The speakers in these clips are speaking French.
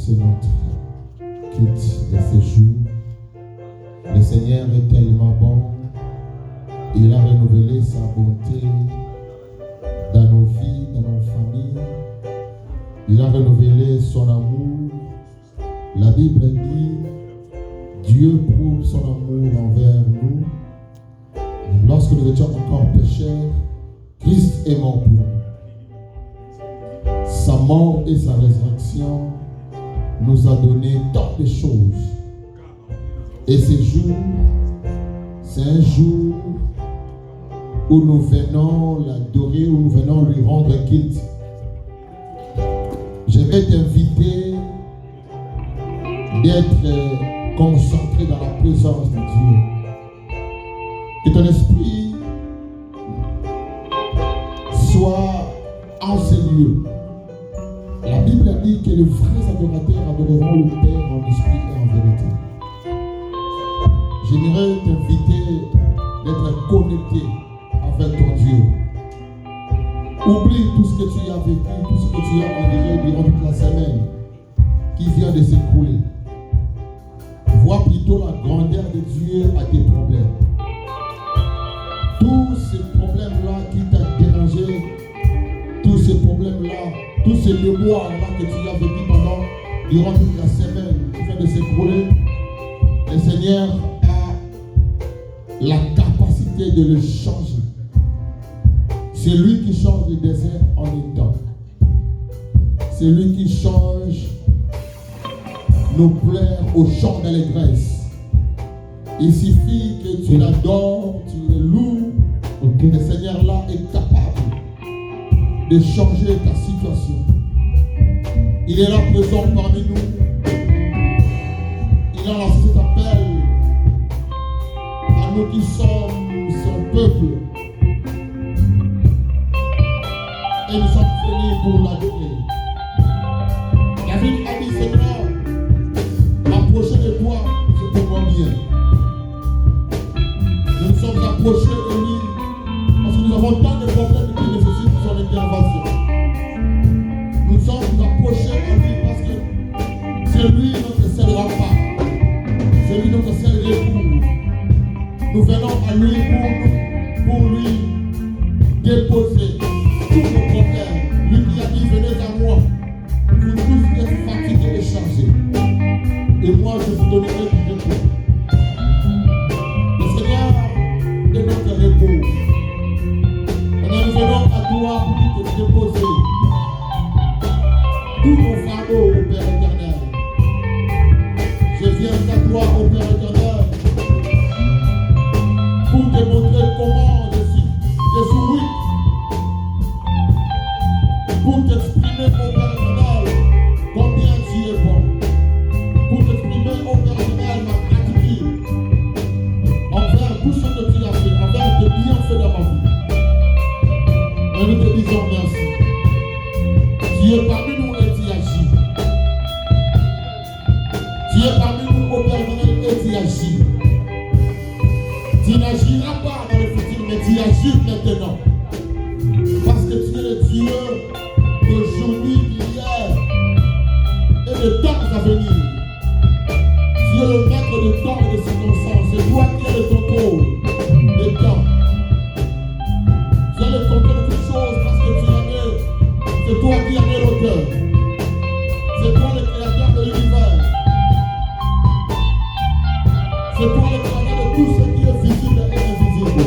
c'est notre culte de ce jour. Le Seigneur est tellement bon. Il a renouvelé sa bonté dans nos vies, dans nos familles. Il a renouvelé son amour. La Bible dit, Dieu prouve son amour envers nous. Lorsque nous étions encore pécheurs, Christ est mort pour nous. Sa mort et sa résurrection nous a donné tant de choses. Et ce jour, c'est un jour où nous venons l'adorer, où nous venons lui rendre culte. Je vais t'inviter d'être concentré dans la présence de Dieu. Que ton esprit soit en ces lieux. La Bible dit que les vrais adorateurs adoreront le Père en esprit et en vérité. J'aimerais t'inviter d'être connecté avec ton Dieu. Oublie tout ce que tu as vécu, tout ce que tu as enduré durant toute la semaine qui vient de s'écrouler. Vois plutôt la grandeur de Dieu à tes problèmes. Tous ces problèmes-là qui t'ont dérangé, tous ces problèmes-là, tous ces mémoires-là que tu as vécu durant toute la semaine qui vient de s'écrouler, le Seigneur a la capacité de le changer. C'est lui qui change le désert en étang. C'est lui qui change nos pleurs au chant d'allégresse. Il suffit que tu l'adores, tu le loues, que le Seigneur là est capable de changer ta situation. Il est là présent parmi nous. Il a lancé cet appel à nous qui sommes son peuple. Et nous sommes venus pour l'adorer. David a dit, Seigneur, approcher de toi, c'est pour moi bien. Nous nous sommes approchés de lui parce que nous avons tant de problèmes qui nécessitent son intervention. Nous nous sommes approchés à lui parce que c'est lui notre seul rempart. C'est lui notre seul recours. Nous venons à lui pour lui déposer tous nos problèmes. Lui qui a dit, venez à moi. Vous tous êtes fatigués et chargés. Et moi, je vous donnerai du repos. Le Seigneur est notre repos. Et nous venons à toi pour te déposer tous nos fardeaux au Père éternel. Je viens à toi au Père éternel pour te montrer comment je suis weak. Pour t'exprimer au Père éternel combien tu es bon. Pour t'exprimer au Père éternel ma gratitude envers tout ce que tu as fait, envers tes bienfaits dans ma vie. Et nous te disons merci. Tu es parmi nous et tu agis. Tu es parmi nous au Père éternel et tu agis. Tu n'agiras pas dans le futur, mais tu agis maintenant. Parce que tu es le Dieu d'aujourd'hui, d'hier et de temps à venir. Tu es le maître de temps et de circonstances. C'est toi qui as le contrôle des temps. Tu as le contrôle de toutes choses parce que tu as né. C'est toi qui as né l'auteur. C'est toi le créateur de l'univers. C'est toi le créateur de tout ce qui est visible et invisible.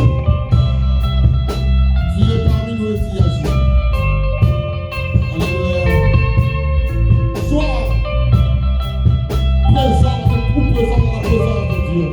Tu es parmi nous et tu agis. Sois présent dans la présence de Dieu.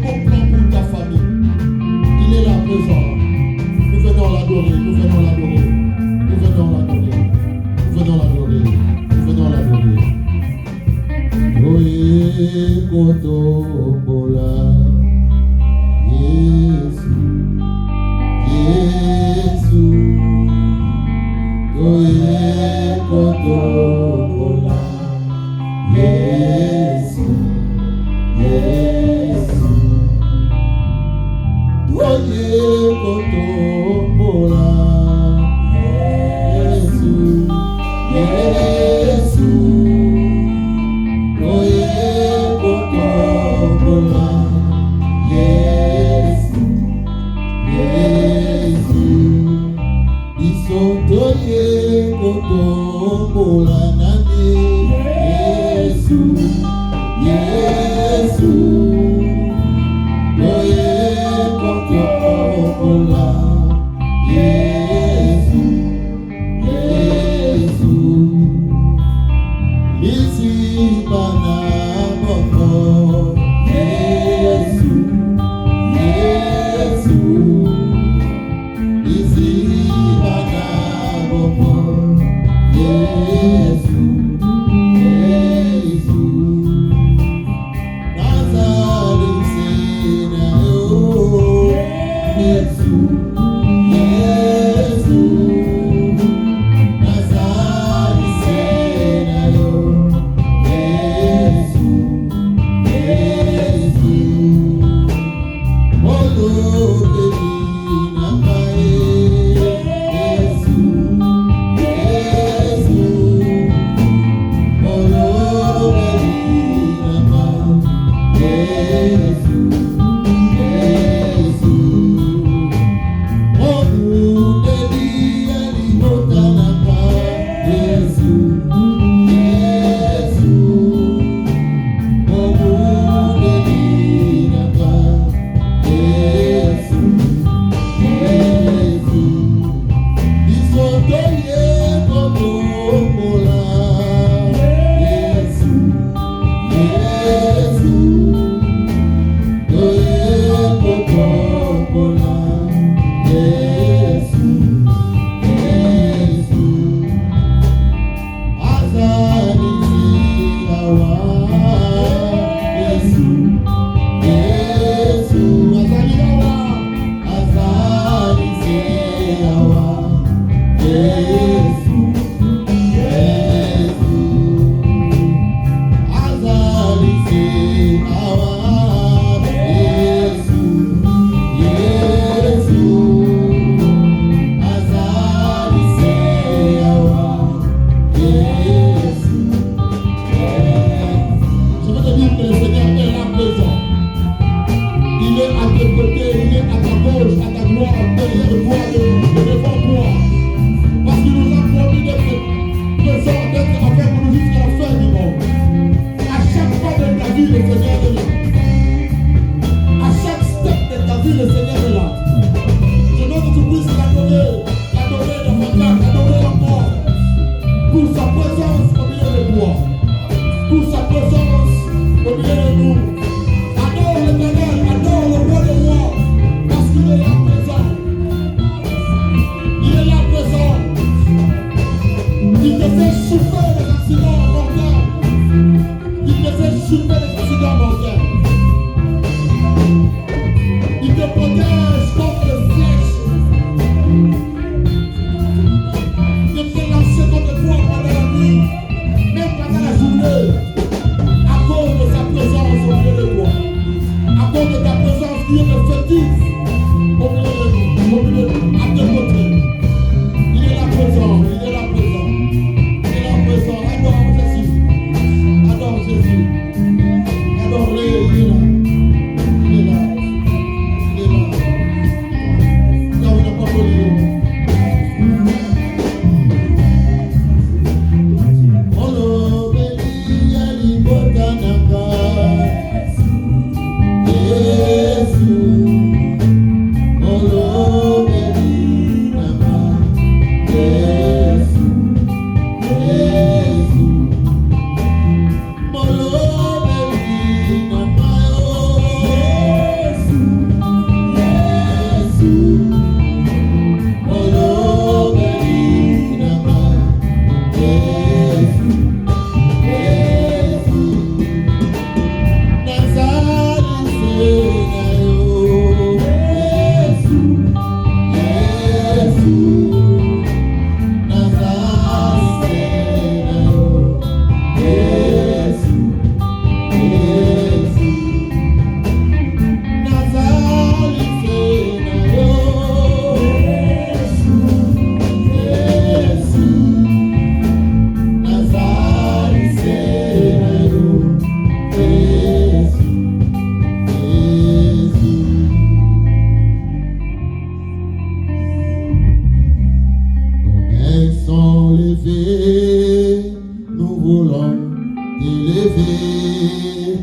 Pour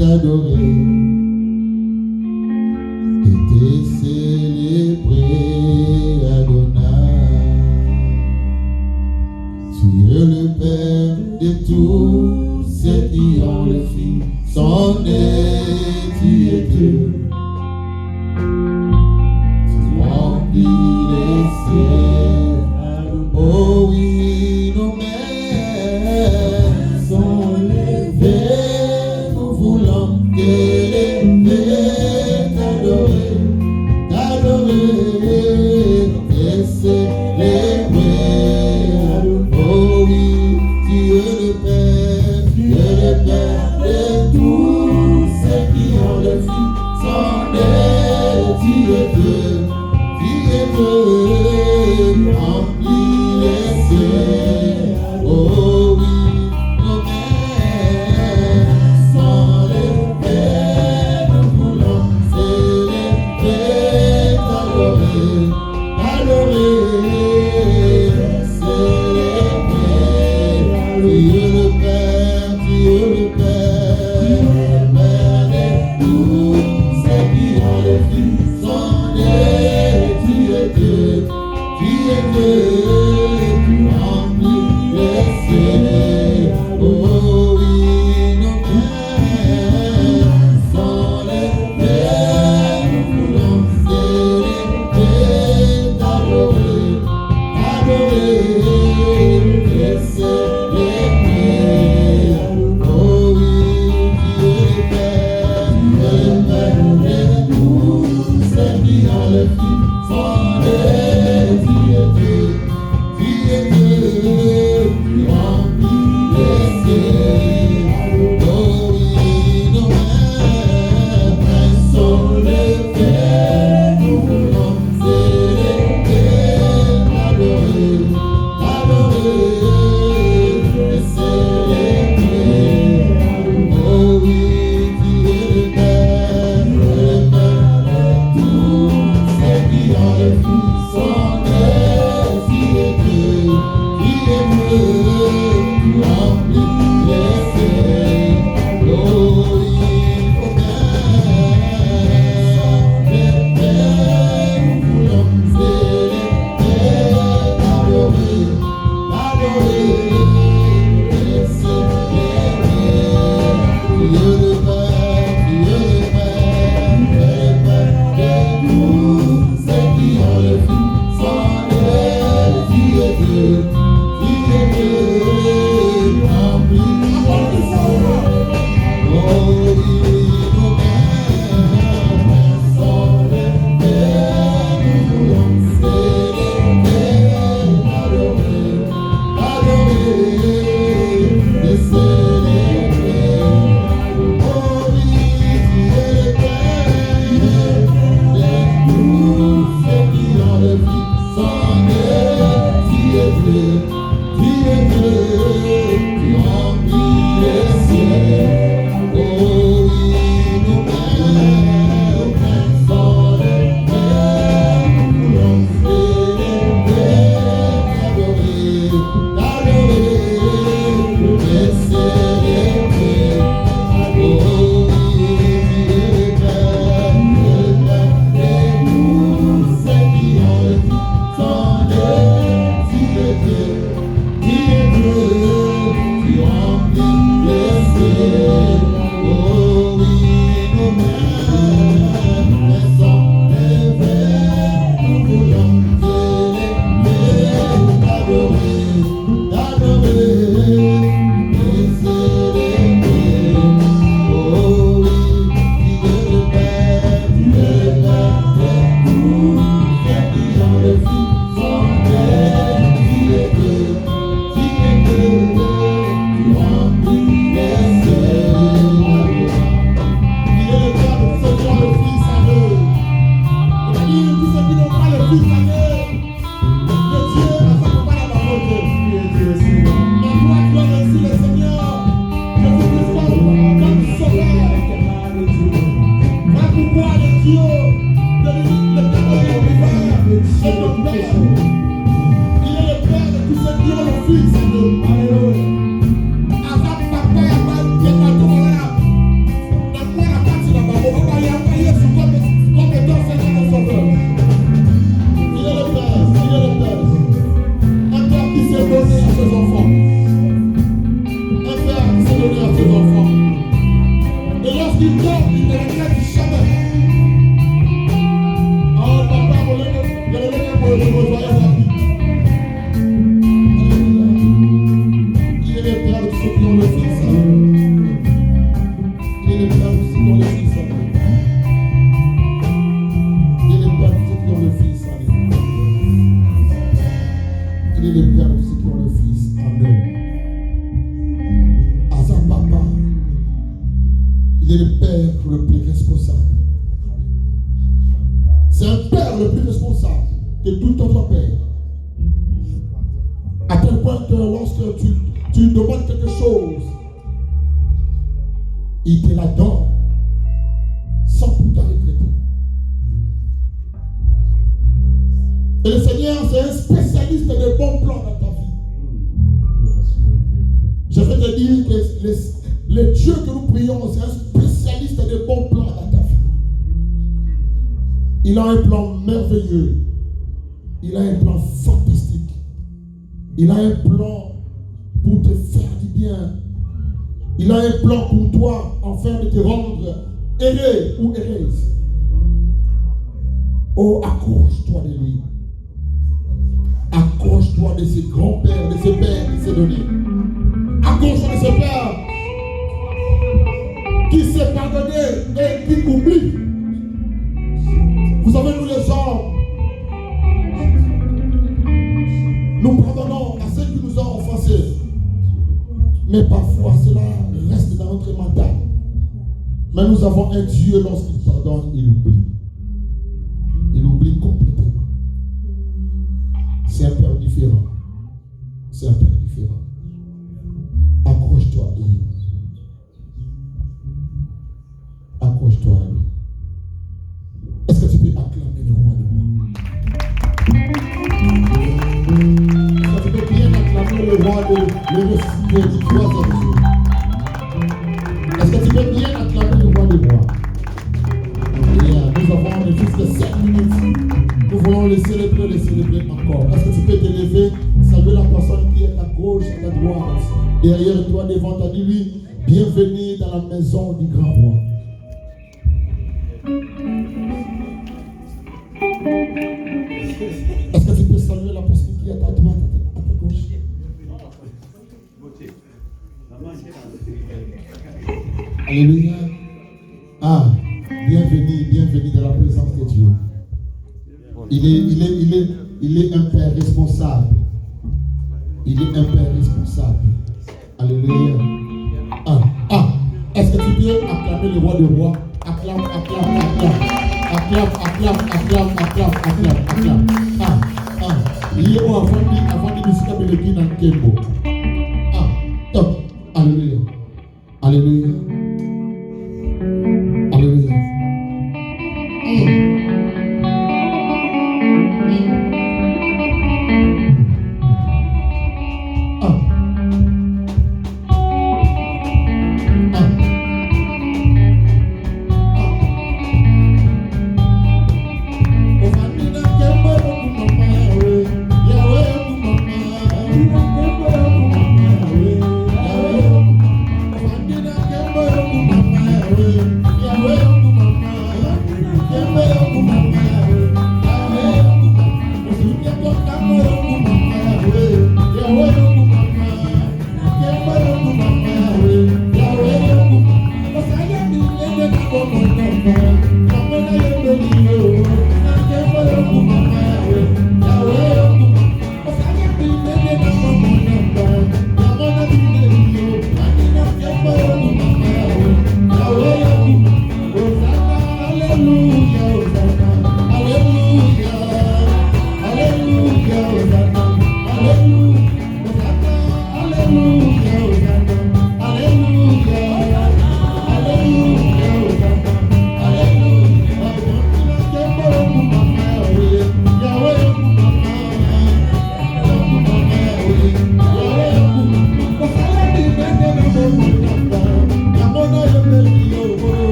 t'adorer et te célébrer, Adonai. Tu es le Père de tous ceux qui ont le Fils en eux, tu es Dieu. Tu remplis les cieux, oh oui, nos mains sont levées, nous voulons t'élever, t'adorer, et célébrer. Oh oui, tu es le Père de tous ceux qui ont le Fils en eux, tu es Dieu, remplis les cieux, oh oui, nos mains sont levées, nous voulons célébrer, t'adorer, célébrer. Tu es le Père, tu es le Père de tous ceux qui ont le Fils en eux, tu es Dieu. sort, il ne regrette jamais. Oh papa, il est le père de ceux qui ont le fils. Il est le père de ceux qui ont le fils. Il est le père de ceux qui ont le fils. Il est le père de ceux qui ont le fils. Amen. Asa papa, il est le père le plus responsable. C'est un père le plus responsable que tout autre père. À tel point que lorsque tu demandes quelque chose, il te la donne sans pourtant regretter. Et le Seigneur, c'est un spécialiste des bons plans dans ta vie. Je veux te dire que le Dieu que nous prions, c'est un spécialiste des bons plans dans ta vie. Il a un plan merveilleux. Il a un plan fantastique. Il a un plan pour te faire du bien. Il a un plan pour toi, afin de te rendre heureux ou heureuse. Oh, accroche-toi de lui. Accroche-toi de ses grands-pères, de ses pères qui s'est donné. Accroche-toi de ses pères qui s'est pardonné et qui oublie. Vous savez, nous les hommes, nous pardonnons à ceux qui nous ont offensés. Mais parfois, cela reste dans notre mental. Mais nous avons un Dieu, lorsqu'il pardonne, il oublie. Il oublie complètement. C'est un Père différent. C'est un Père différent. Accroche-toi à lui. Accroche-toi à lui. Est-ce que tu peux acclamer le roi de roi? Est-ce que tu peux bien acclamer le roi du troisième jour? Est-ce que tu peux bien acclamer le roi de roi? Nous avons juste 7 minutes. Nous voulons les célébrer encore. Est-ce que tu peux te lever, saluer la personne qui est à gauche, à ta droite, derrière toi, devant toi, dis-lui, bienvenue dans la maison du grand roi. Est-ce que tu peux saluer la personne qui est à ta droite, à ta gauche? Alléluia. Ah, bienvenue dans la présence de Dieu. Il est un Père responsable. Il est un Père responsable. Alléluia. Est-ce que tu peux acclamer le roi des rois? Acclame. Il est où avant de discuter avec le guide dans le Kembo? Top. Alléluia. Alléluia. Alléluia.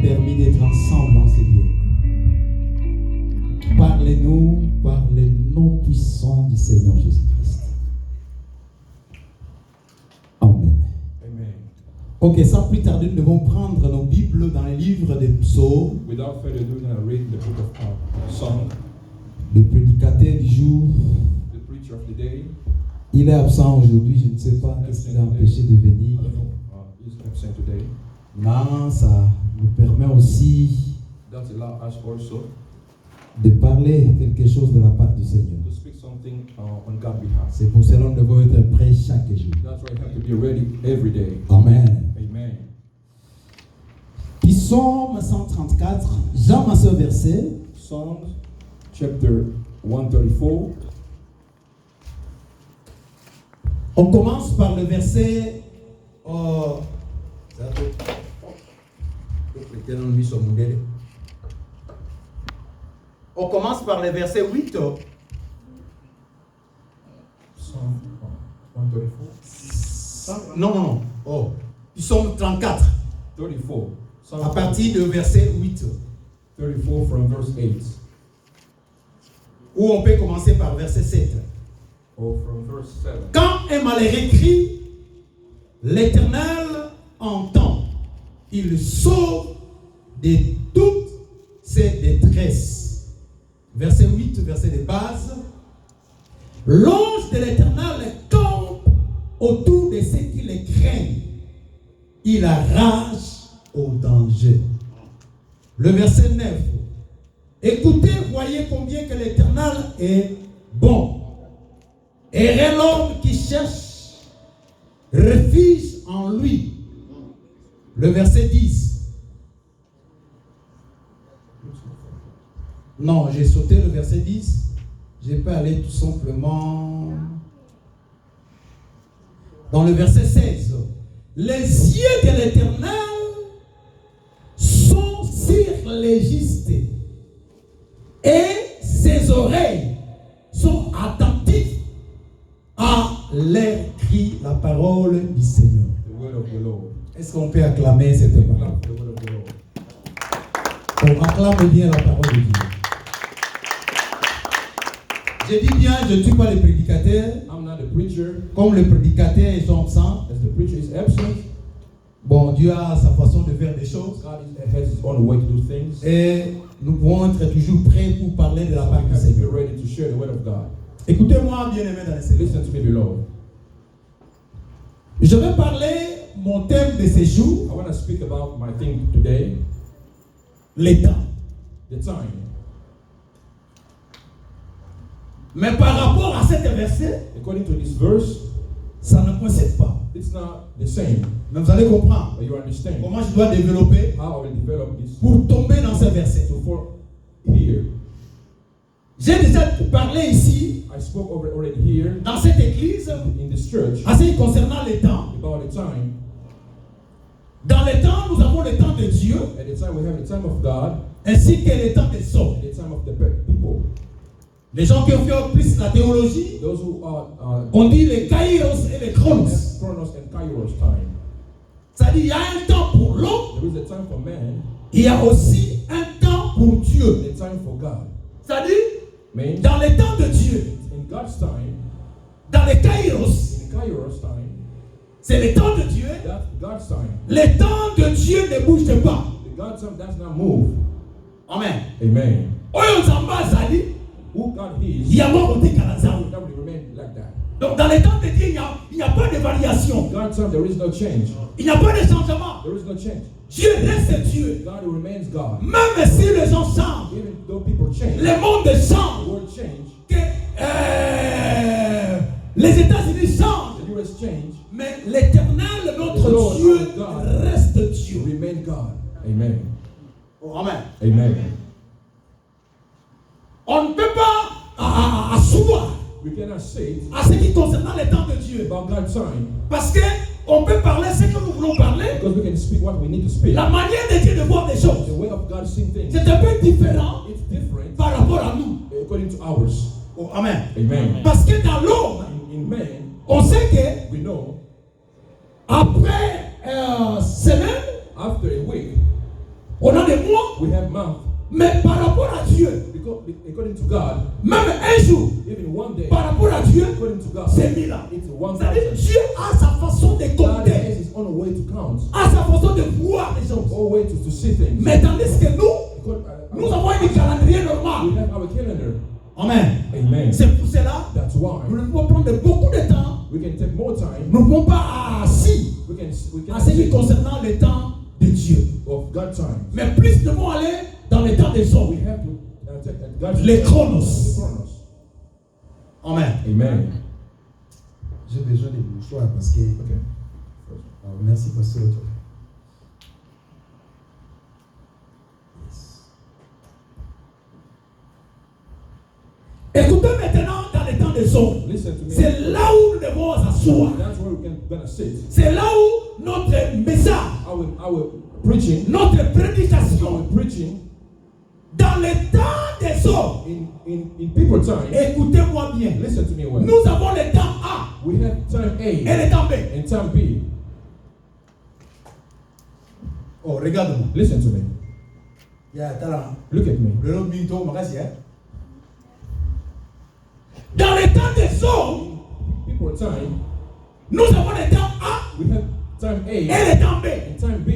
permis d'être ensemble dans ces lieux. Parlez-nous par le nom puissant du Seigneur Jésus-Christ. Amen. Amen. Ok, sans plus tarder, nous devons prendre nos Bibles dans les livres des psaumes. Without further ado, we're going to read the book of Psalm. Le prédicateur du jour, The preacher of the day. il est absent aujourd'hui, je ne sais pas qu'est-ce qui l'a empêché de I venir. don't know. He's absent today. Non, ça nous permet aussi That allows us also de parler quelque chose de la part du Seigneur. to speak something on God's behalf. C'est pour cela que nous devons être prêts chaque jour. That's why you have to be ready every day. Amen. Amen. Psaume 134, j'aime ce verset. Psalms chapter 134. On commence par le verset. On commence par le verset 8. Psalm 134. Non. Psaume 34. 34. Psalm À partir du verset 8. 34 from verse 8. Ou on peut commencer par verset 7. Or from verse 7. Quand un malheureux crie, l'Éternel entend. Il sauve de toutes ses détresses. Verset 8, verset de base. L'ange de l'Éternel campe autour de ceux qui le craignent. Il arrache au danger. Le verset 9. Écoutez, voyez combien que l'Éternel est bon. Et l'homme qui cherche refuge en lui. Le verset 10. Non, j'ai sauté le verset 10. Je peux aller tout simplement dans le verset 16. Les yeux de l'Éternel sont sur les justes et ses oreilles sont attentives à leur cri, la parole du Seigneur. The word of the Lord. Est-ce qu'on peut acclamer cette parole? Clap the word of the Lord. On acclame bien la parole de Dieu. Je dis bien, je ne suis pas le prédicateur. I'm not a preacher. Comme le prédicateur est absent, As the preacher is absent, bon, Dieu a sa façon de faire des choses. God has his own way to do things. Et nous pouvons être toujours prêts pour parler de la So part we du have to be Seigneur. ready to share the word of God. Écoutez-moi bien aimé dans le Seigneur. Listen to me, beloved. Je vais parler mon thème de ce jour, I want to speak about my thing today, le temps. the time. Mais par rapport à cet verset, According to this verse, ça ne coïncide pas. it's not the same. Mais vous allez comprendre But you understand comment je dois développer how I will develop this pour tomber dans ce verset. so for here. J'ai déjà parlé ici, I spoke over already here dans cette église, in this church à ce qui concernant le temps. about the time. Dans le temps, nous avons le temps de Dieu, At the time we have the time of God ainsi que le temps des hommes. and the time of the people. Les gens qui ont fait plus la théologie, Those who are on dit les kairos et les chronos. Chronos and Kairos time. C'est-à-dire, il y a un temps pour l'homme, There is a time for man, il y a aussi un temps pour Dieu. and a time for God. C'est-à-dire, Man, dans le temps de Dieu, in God's time, dans les kairos, in Kairos time, c'est le temps de Dieu. that's God's time. Le temps de Dieu ne bouge pas. The God's time does not move. Amen. Amen. Oyo nzamba azali, Who God is, il y a mort au Kalazaou. that will remain like that. Donc dans le temps de Dieu, il n'y a pas de variation. God's time, there is no change. Il n'y a pas de changement. There is no change. Dieu reste Dieu. God remains God. Même si les gens changent, Even though people change, le monde the change, world change, que les États-Unis changent, the US change, mais l'Éternel, notre The Lord, Dieu, our God, reste you Dieu. remain God. Amen. Oh, amen. Amen. On ne peut pas asseoir We cannot say à ce qui concerne le temps de Dieu. about God's time Parce que on peut parler ce que nous voulons parler. because we can speak what we need to speak. La manière de Dieu de voir des choses, The way of God seeing things, c'est un peu différent it's different par rapport à nous. according to ours. Oh, amen. Amen. Parce que dans l'homme, In man, on sait que we know après semaine, after a week, on We have mouth. Mais par rapport à Dieu, Because according to God, même un jour, even one day, par rapport à Dieu, according to God, c'est 1000 ans. it's C'est-à-dire 1,000. Dieu a sa façon de God compter, has his own way to count, a sa façon de voir les choses. own way to see things. Mais tandis que nous, Because, nous avons un calendrier normal. we have our calendar. Amen. Amen. C'est pour cela, That's why nous ne pouvons prendre beaucoup de temps. we can take more time. Nous ne pouvons pas assis We can à ce qui take concernant le temps de Dieu. of God time. Mais plus nous devons aller dans le temps des hommes. We have to take God's Les time. chronos. The chronos. Amen. Amen. J'ai besoin de mouchoirs parce que. Okay. Alors, merci, pasteur. Écoutez maintenant dans le temps des hommes. Listen to me. C'est là où nous devons asseoir. That's where we can gonna sit. C'est là où notre message, Our preaching, notre prédication, our preaching dans le temps des hommes. in people time. Écoutez-moi bien. Listen to me well. Nous avons le temps A We have time et A le temps B. and time B. Oh, regarde-moi. Listen to me. Il y a un talent. Look at me. Le nom de Minto, merci. Dans le temps des hommes, People time. nous avons le temps A We have time et A le temps B. and time B.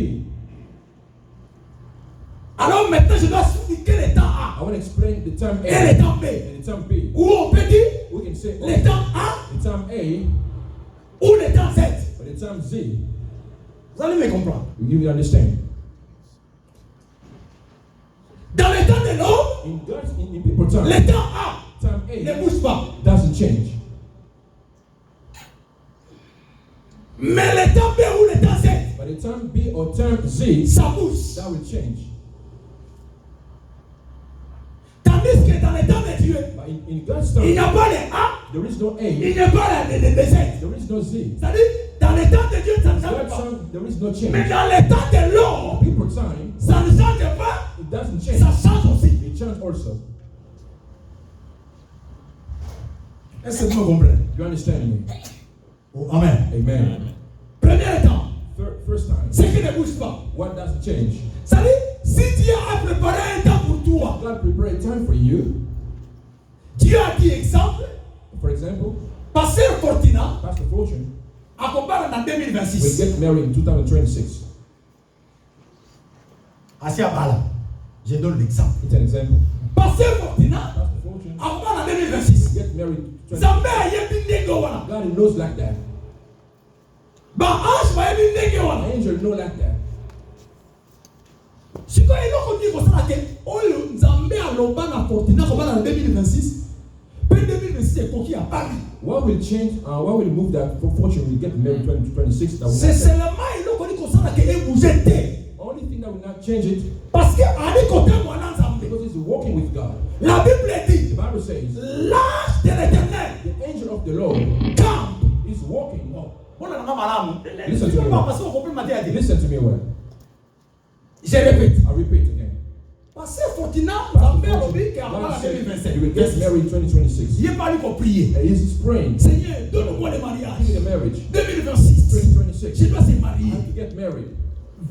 Alors maintenant, je dois expliquer le temps A I want to explain the time et A le temps B. and the time B. Ou on peut dire We can say le temps A the time A ou le temps Z. or the time Z. Vous allez me comprendre. We give you understand. Dans le temps de l'homme, In God's in people time, le temps A time ne A bouge pas. doesn't change. Mais le temps B ou le temps Z, But the time B or time Z, ça bouge. that will change. Tandis que dans le temps de Dieu, But in God's il time, n'y a pas de A, there is no il A, n'y a pas de Z. there is no Z. C'est-à-dire, dans le temps de Dieu, ça ne In change God's pas. time, there is no Mais change. dans le temps de l'homme, People time, ça ne change pas, it doesn't ça change. change aussi. It changes also. Est-ce que vous me comprenez? You understand me? Oh, amen. Amen. Premier temps, First time, ce qui ne bouge pas. what doesn't change? C'est-à-dire, si Dieu a préparé un temps pour toi, God prepared a time for you. Dieu a dit exemple, For example, Pasteur Fortina, Pastor Fortune accompagne en will 2026. get married in 2026. Assis à Bala, je donne l'exemple. It's an example. Pasteur Fortina, Pastor Fortune accompagne en will 2026. get married in 2026. Zambé a yebi ndenge wana. God knows like that. Ba ange ba yebi ndenge wana. Angel know like that. Siko eloko ni kosala ke oyo Nzambe aloba na Fortina kobana na 2026. Pe 2026 ekoki abali. What will change? What will move that Fortune will get married in 2026? That will C'est not change. seulement eloko ni kosala ke ebouge te. Only thing that will not change it Parce que ali kote mwana Nzambe. because it's walking with God. La Bible dit, The Bible says l'ange de l'Éternel the angel of the Lord campe. is walking. Mbona nanga malamu? Listen to me. Parce qu'on comprend ma tête. Listen to me well. Je répète. I repeat again. Parce que Fortina, Pastor Nzambe alobi ke Fortune, avant la God said 2027. you will get married in 2026. Il est pas lui pour prier. And he's praying. Seigneur, donne-moi le mariage. Give me the marriage. 2026. 2026. Je dois se I marier. have to get married.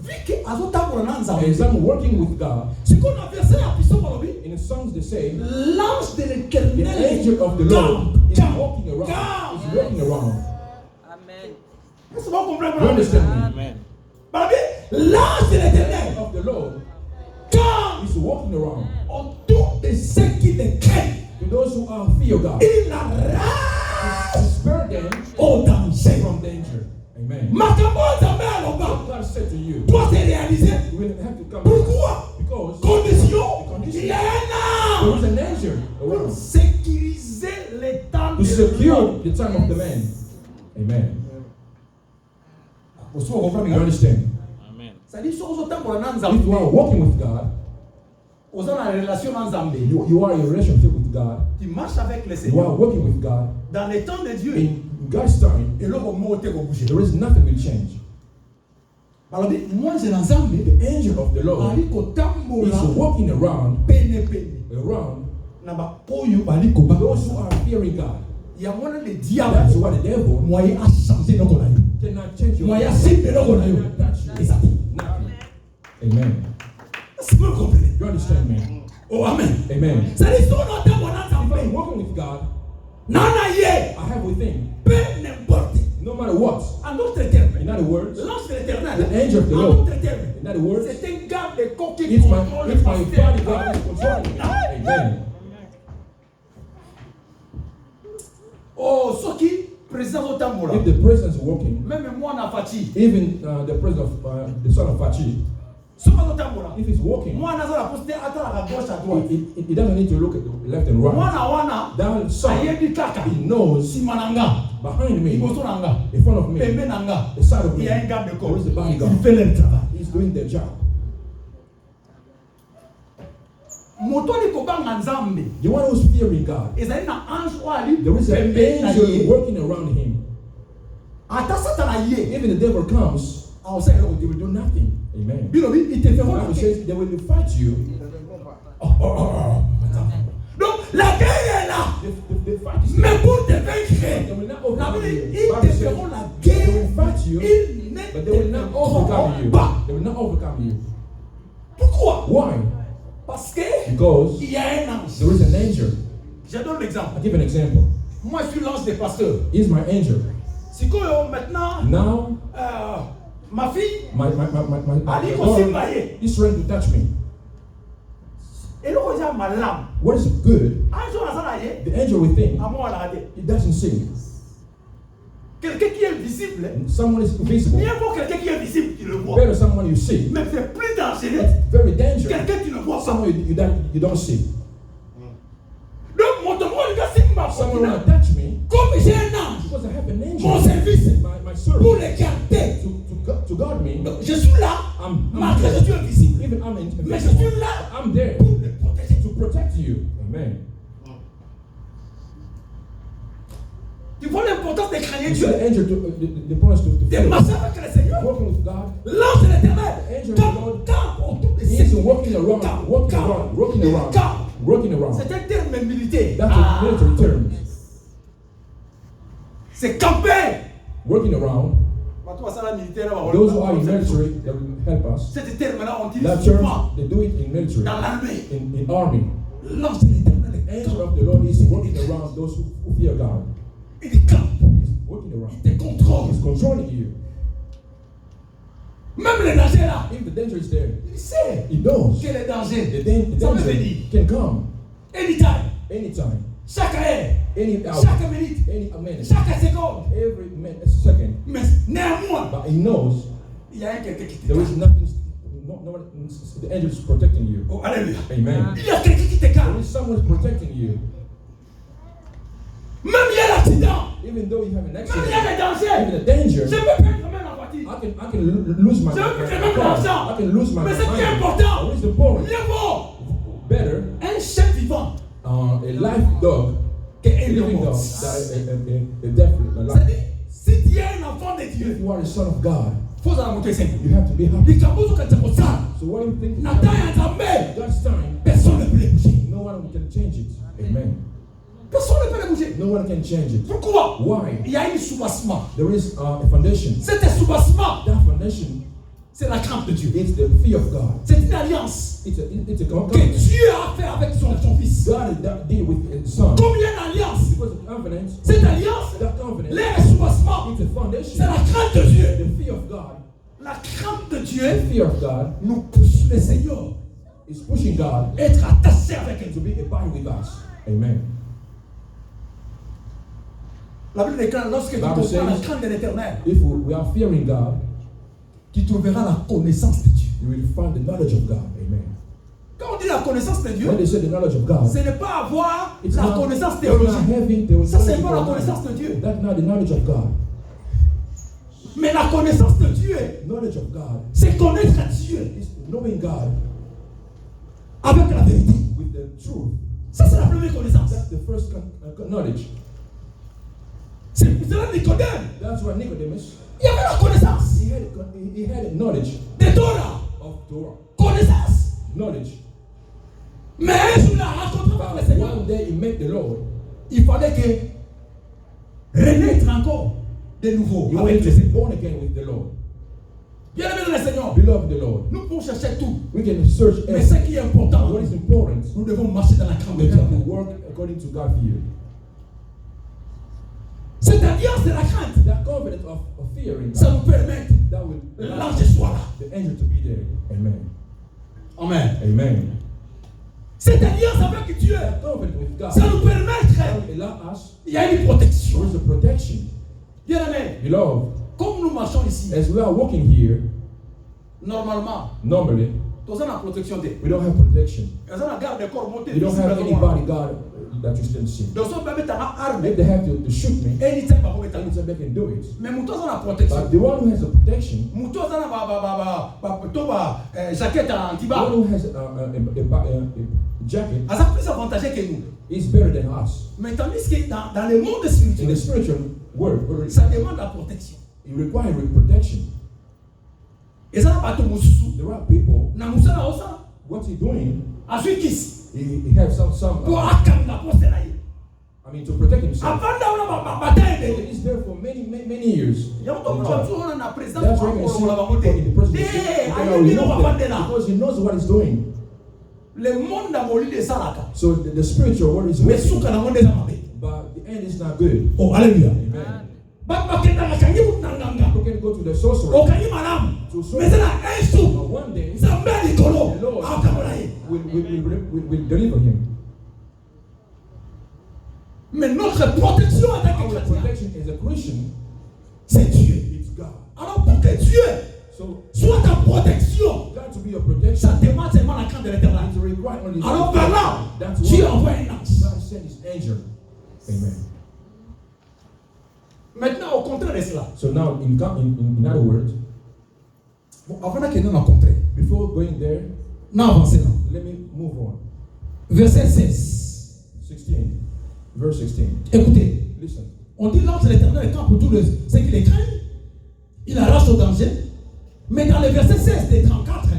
Vu que azotambola na And Nzambe. as I'm working with God, Ce qu'on a versé à Pisson Malobi, in the songs they say, l'ange de the l'Éternel angel of the Lord is campe. walking around. Campe. Is walking around. Amen. Est-ce que vous comprenez? You understand me? Amen. Malobi, l'ange de The l'Éternel angel of the Lord campe is walking around. autour de ceux qui le craignent. To those who are fear God, Il arrache to spare them au danger. from danger. Amen. Makambo Nzambe aloba What God said to you, doit se réaliser. you will have to come Pourquoi? because Condition. condition. Il y a un there ange is an angel pour around sécuriser le temps to de secure l'homme. the time of the man. Amen. Vous comprenez? You understand? Amen. C'est-à-dire, si vous êtes en If you are walking with God, vous êtes en relation avec Nzambe. you are in a relationship with God, Tu marches avec le you are Seigneur. working with God, Dans le temps de Dieu, in God's time, et là, on monte au bouger. there is nothing will change. Alors, moi, j'ai Nzambe. The angel of the Lord Bali kotambola is walking around, pene. Na ba oyo bali koba. those who are fearing God. Il y a moyen le That's diable. why the devil Moyen a changé nos connaissances. cannot change your Moyen life. simple nos connaissances. Cannot touch you. Et ça dit. Nothing. Amen. Est-ce que vous comprenez? You understand me? Oh, amen. Amen. C'est l'histoire de ta bonne If I'm ensemble. walking with God, Nana ye. I have within, Peu n'importe. no matter what. En d'autres termes. In other words, L'ange de l'éternel. the angel of the En Lord. d'autres termes. In other words, C'est un garde de corps qui it's contrôle my le bodyguard is pasteur. controlling me. Amen. Oh, ce qui présente au tambour. If the president is walking, Même moi, on a fatigué. even the president of the son of Fachi, Souvent au tambour. if he's walking, Moi, on a la posté à la gauche à droite. he doesn't need to look at the left and Moi, right. on That a son, yebi kaka. he knows Simananga. behind me, Iboso nanga. in front of me, Pembe nanga. the side of Il me, y a un garde de corps. there is the bodyguard. Il fait le travail. He's doing their job. Moto ni kobanga nzambe. The one who's fearing God, Ezali na ange wali. there is an pembe na angel ye. working around him. Ata satana ye. Even the devil comes, Ah, on sait que they will do nothing. Amen. Bilobi, ils te The feront Bible la says they will fight you. Donc, la guerre est là. The fight is Mais pour te They vaincre, will not la overcome Bible you. dit, The ils Bible te says feront la they guerre. will fight you, Ils ne but they will not overcome you. te pas. They will not overcome you. Pourquoi? Why? Parce que Because il y a un ange. there is an angel. Je donne l'exemple. I'll give an example. Moi, je suis l'ange des pasteurs. He's my angel. Si maintenant, Now, ma fille, my Ali daughter Osimbaye, is trying to touch me. et l'on regarde ma lame. What is good? Un jour, on a dit, The angel within, à moi, on a dit, it doesn't see. quelqu'un qui est visible, And someone is visible. mieux vaut quelqu'un qui est visible, tu le vois. Better someone you see. Mais c'est plus dangereux, It's very dangerous. quelqu'un qui ne voit pas. Someone you don't see. Donc, mon tomo, le gars, c'est ma Someone faute. will touch me Comme j'ai un ange, because I have an angel. mon service, My pour servant les garder. to guard me. Donc, je suis là, I'm malgré que je suis invisible. Even I'm in, Mais je suis là I'm there pour les protéger. to protect you. Amen. Tu vois l'importance de craindre You see Dieu. the angel, the promise to De fear. marcher avec le Seigneur. Working with God. L'ange de l'éternel. Angel Comme of God. quand autour de He is walking around, Quand. working around. C'est un terme militaire. That's a military term. C'est camper. Working around. Those who are in military that will help us. Ce terme-là, on dit That term, souvent they do it in military, dans l'armée. in army. L'ange de l'éternel est Angel of the Lord is working around those who fear God. Il est camp. He's working around. Il te contrôle. He's controlling you. Même le danger là. If the danger is there, Il sait he knows. que le danger. The Ça veut danger dire can come anytime, anytime, chaque heure, any hour, chaque minute, any minute, chaque seconde. every second. Mais néanmoins, But he knows il y a quelqu'un qui te there is garde. nothing. No one, the angel is protecting you. Oh, alléluia. Amen. Il y a quelqu'un qui te There garde. is someone protecting you. Même il y a l'accident. Even though you have an Même il y a accident, le danger. even a danger, Je peux perdre même la voiture. I can lose my Je peux car. perdre même l'argent. I can lose my Mais ce qui est money. important, What is the point? mieux vaut Better un chef vivant a live dog, a qu'un living lion. dog, a deaf, a C'est-à-dire, live. si tu es un enfant de If Dieu, you are the son of God, faut en monter 5. you have to be happy. Likambuzo katika sana. So what do you think? Na temps ya Nzambe, God's time, personne ne peut les bouger. no one can change it. Amen. Personne ne peut les bouger. No one can change it. Pourquoi? Why? Il y a un soubassement. There is a foundation. Cet soubassement, That foundation, c'est la crainte de Dieu. it's the fear of God. C'est une alliance It's a que covenant. Dieu a fait avec son fils. God deal with his son. Comme il y a une alliance, Because of covenant, cette alliance, that covenant, les soubassements, it's a foundation. c'est la crainte de Dieu. The fear of God. La crainte de The Dieu fear of God nous pousse le Seigneur is pushing God à être attaché avec to lui. be a body with us. Amen. La Bible déclare, lorsque tu Bible comprends la says- crainte de l'éternel, If we are fearing God, tu trouveras la connaissance de Dieu. you will find the knowledge of God. Amen. Quand on dit la connaissance de Dieu, When they say the knowledge of God, ce n'est pas avoir it's la not, connaissance it's not théologique. having the Ça, c'est pas la knowledge of connaissance de God. Dieu. That's not the knowledge of God. Mais la connaissance de Dieu, Knowledge of God c'est connaître Dieu is knowing God avec la vérité. with the truth. Ça, c'est la première connaissance. That's the first knowledge. C'est pour cela Nicodème, That's why Nicodemus, il y avait la connaissance he had knowledge de Torah. of Torah. Connaissance. Knowledge. Mais un jour, il a rencontré avec le But Seigneur. one day he met the Lord. Il fallait que renaître encore de nouveau He avec wanted le to be Seigneur. born again with the Lord. Bien aimé dans le Seigneur, Beloved the Lord, nous pouvons chercher tout. we can search Mais ce everything. qui est important, What is important, nous devons marcher dans la crainte de we Dieu. have to work according to God fear. Cette alliance de la crainte, That covenant of fearing, ça nous permet that will l'ange soit là. the angel to be there. Amen. Amen. Amen. Cette alliance avec Dieu, That covenant with God, ça nous permet, that will allow us, il y a une protection. there is a protection. Bien aimé, Beloved, comme nous marchons ici, as we are walking here, normalement, normally, nous avons la protection de. we don't have protection. Nous avons la garde des corps montés. We don't have any bodyguard that you still see. Nous sommes même dans l'arme. If they have to shoot me, Anytime, on va mettre. anytime they can do it. Mais nous avons la protection. But the one who has the protection, Nous avons la jaquette the anti-bas. one who has a jacket, Ça a plus avantageux que nous. is better than us. Mais tandis que dans le monde In spirituel, the spiritual world, ça demande la protection. it requires protection. Et ça n'a pas tout moussou. There are people, Na moussa na osa. what's he doing? Ensuite, kiss. He has some Pour akanga pour cela. I mean, to protect himself. Avant d'avoir ma bataille, It is there for many years. il y a un peu na présidence That's pour why you can see pour la people monter. in the presidency, Eh, they aïe, are il va pas de removed là. because he knows what he's doing. Le monde a volé des salaka. So the spiritual world is Mais working, souka na monde des amabe. but the end is not good. Oh, alléluia. Amen. Baba kenda makangi mutanganga. People can go to the sorcerer. Okangi malamu. Mais c'est là un sou. But one day, Ça met les colos. the Lord Akamolaye. will deliver him. Mais notre protection en tant que Our chrétien, protection as a Christian, c'est Dieu. it's God. Alors pour que Dieu So soit ta protection, God to be your protection, ça demande seulement la crainte de l'éternel. it requires only Alors par là, That's Dieu why envoie un ange. God sent his angel. Amen. Maintenant, au contraire de cela, So now, in other words, bon, avant que nous rencontrions, before going there, nous avançons. let me move on. Verset 16. 16, verse 16. Écoutez, Listen. on dit l'ange de l'éternel est camp pour tous ceux qui les craignent. Il arrache au danger. Mais dans le verset 16 des 34, 16,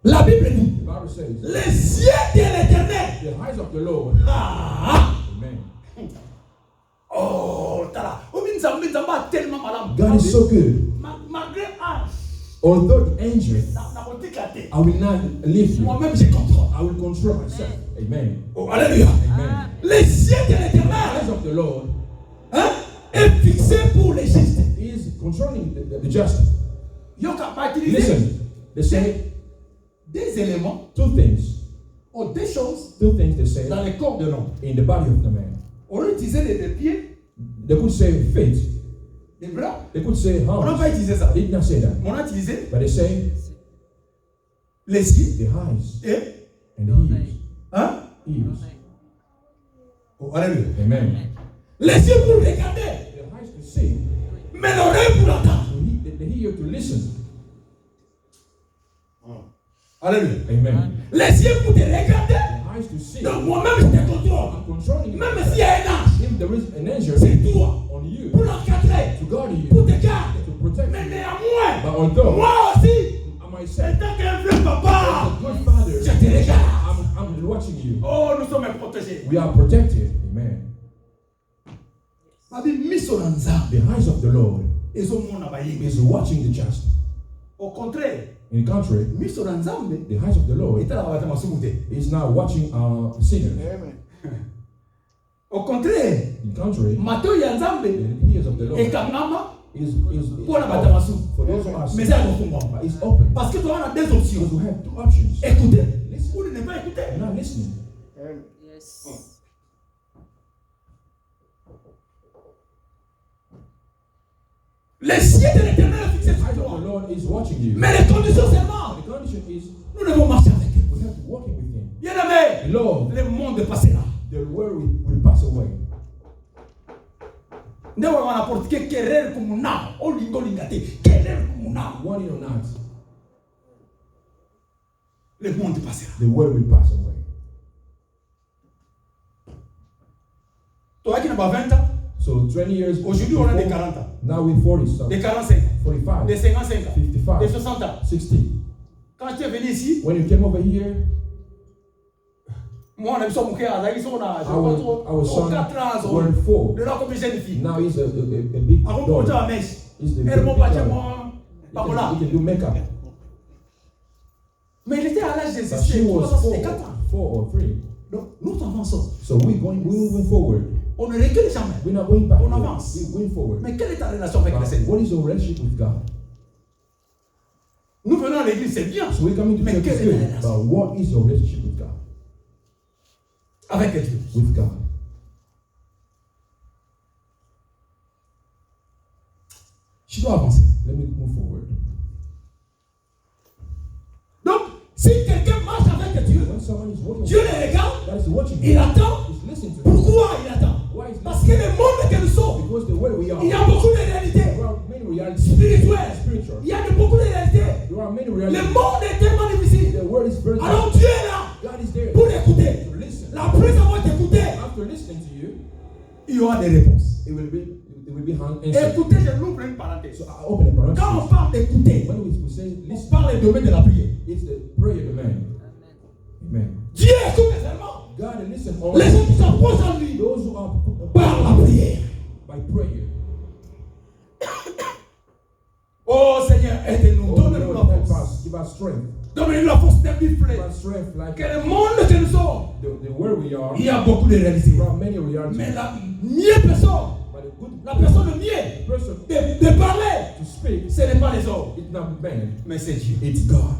la Bible dit the Bible says, les yeux de l'éternel. the eyes of the Lord. Ah! Amen. Oh, tala. Ominzamba tellement malade. God is so good. Malgré ange, Although the angel, n'a pas éclaté. I will not leave you. Moi-même, j'ai contrôle. I will control myself. Amen. Oh, alléluia. Amen. Les yeux de The l'éternel eyes of the Lord hein, est fixé pour les justes. is controlling the just. Yoka va utiliser Listen, they say des éléments two things. ou des choses Two things they say dans le corps de l'homme. in the body of the man. On peut utiliser les pieds, They could say faith. les bras. They could say On n'a hands. pas utilisé ça. They did not say that. On a utilisé But they say les yeux the eyes et and the ears. hein? Ears. Oh, alléluia. Amen. Les yeux pour regarder, The eyes to see, mais l'oreille pour entendre. the ear to listen. Alléluia. Amen. Les yeux pour te regarder. The eyes to see. Donc moi-même, je te contrôle. I'm controlling it. Même s'il y a un ange, If there is an angel c'est toi on you pour l'encadrer, to guard you, pour te garder. to protect Mais you, néanmoins, but although moi aussi, I myself, étant qu'un vieux as papa, a good father, je te regarde. I'm watching you. Oh, nous sommes protégés. We are protected. Amen. Ma vie mise sur l'anzam. The eyes of the Lord Et son monde n'a pas eu. is watching the just. Au contraire, In the contrary, mise sur l'anzam, the eyes of the Lord il t'a la bataille soumoutée. is now watching sinners. Au contraire, In the contrary, mato ya nzambe the ears of the Lord ekangama is pour la bataille sou. for those who are Mais sinners, ça est au but it's open. parce que tu as deux options. Because we have two options. Écoutez, ou ne pas écouter. You're not listening. Yes. Les cieux de l'éternel est fixé The sur eyes of toi. the Lord is watching you. Mais les conditions seulement, The condition is nous devons marcher avec eux. we have to walk with Him. Bien aimé, Lord, le monde passera. the world will pass away. Ne va pas n'importe quel querer comme na, o lingo lingate, querer comme na. Want it or not, Le monde passera. the world will pass away. Toi qui n'as pas 20 ans, So 20 years aujourd'hui on a des before, 40 ans, now we're 40 des something, 45 ans, 45, des 55 ans, 55, des 60 ans. 60. Quand tu es venu ici, When you came over here, moi on a vu son frère, il son âge, our son 4 ans, were 4. de là comme jeune fille. Now he's a big Avant dog. de la mèche, He's the big elle m'a battu dog. moi, Voilà. He can do makeup. Mais il était à l'âge de But she was 4 ans. 4 or 3. Donc, nous avançons. So we're moving forward. On ne recule jamais. We're not going back. On avance. We're going forward. Mais quelle est ta relation avec le But Seigneur? what is your relationship with God? Nous venons à l'église, c'est bien. So we're coming to Mais church is quelle est ta good. relation But what is your relationship with God? avec Dieu? With God. Je dois avancer. Let me move forward. Donc, si quelqu'un marche avec Dieu, When someone is walking Dieu with le regarde, God, that is watching il you. attend. He's listening to you. Pourquoi il attend? Why is Parce que le monde que nous sommes, Because the way we are. il y a beaucoup de réalités There are many realities. spirituelles. Spiritual. Il y a beaucoup de réalités. There are many Le realities. monde est tellement difficile. The word is very Alors Dieu est là God is there pour écouter. to listen. Après avoir écouté, After listening to you, il y aura des réponses. it will be answered. Écoutez, je l'ouvre une parenthèse. So I open a parenthesis. Quand on parle d'écouter, When we say on listen, parle du domaine de la prière. it's the prayer domain. Amen. Dieu écoute seulement God listen les gens only qui s'approchent à lui those who are par la prière. by prayer. Oh Seigneur, aide-nous. Oh Donne-nous Lord, la help force. us. Give us strength. Donne-nous la force de Give bifler. us strength like Que le monde que nous sommes, the where we are. il y a beaucoup de réalités. There are many realities. Mais la mieux personne, But the good la personne le mieux person de parler, to speak, ce n'est pas les hommes, it's not man, mais c'est Dieu. it's God.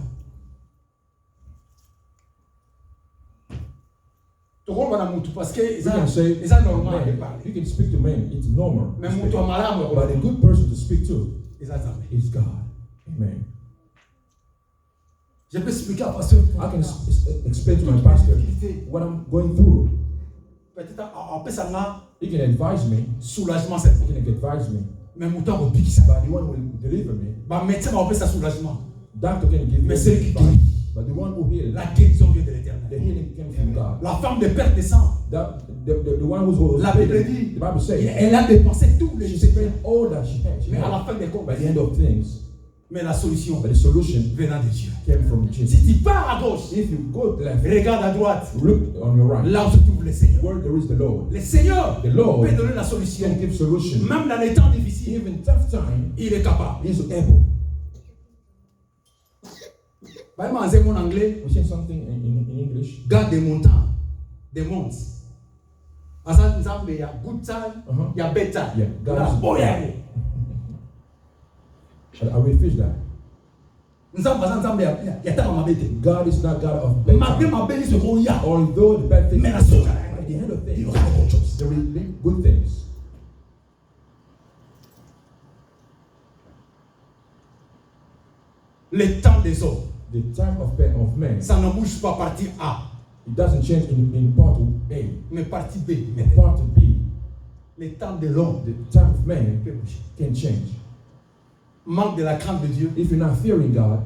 Tu comprends mon tout parce que You can say c'est normal de man. parler. You can speak to men, it's normal. Mais to mon speak. tout malade, But a good person to speak to c'est ça. is God. Amen. Je peux expliquer à pasteur. I can explain to my pastor what I'm going through. Peut-être on peut s'en He can advise me. soulagement c'est. He can advise me. Mais mon temps on pique ça. But the one who will deliver me, Bah médecin on peut ça soulagement. doctor can give me Mais celui qui advice. guérit. But the one who heals, La guérison vient de the l'Éternel. healing came from God. La femme de perte de sang, The one who's la Bible dit, the Bible says elle a dépensé tous les she jours. spent all that she had. Mais à la fin des comptes, By the end of things, mais la solution but the solution venant de Dieu. came from Si Jesus. tu pars à gauche, If you go left, regarde à droite, look on your right. là où se trouve le Seigneur. Where there is the Lord, Le Seigneur the Lord peut donner la solution. can give solution. Même dans les temps difficiles, Even tough time, il est capable. He is able. Vraiment, en mon anglais, We say something in English. garde des montants, des monts. En ça, il y a good time, il y a bad time. Yeah, God Voilà. is- Bon, il y a- I will finish that. Nous avons pas ensemble, il y a tant à m'embêter. God is not God of bad Malgré time. ma béni ce qu'on y a, Although the bad things mais la happen, source, at the end of il y things, aura autre chose. there will be good things. Le temps des hommes, The time of man, ça ne bouge pas partie A, it doesn't change in part A, mais partie B. but part B. Le temps de l'homme The time of man peut bouger. can change. Manque de la crainte de Dieu, If you're not fearing God,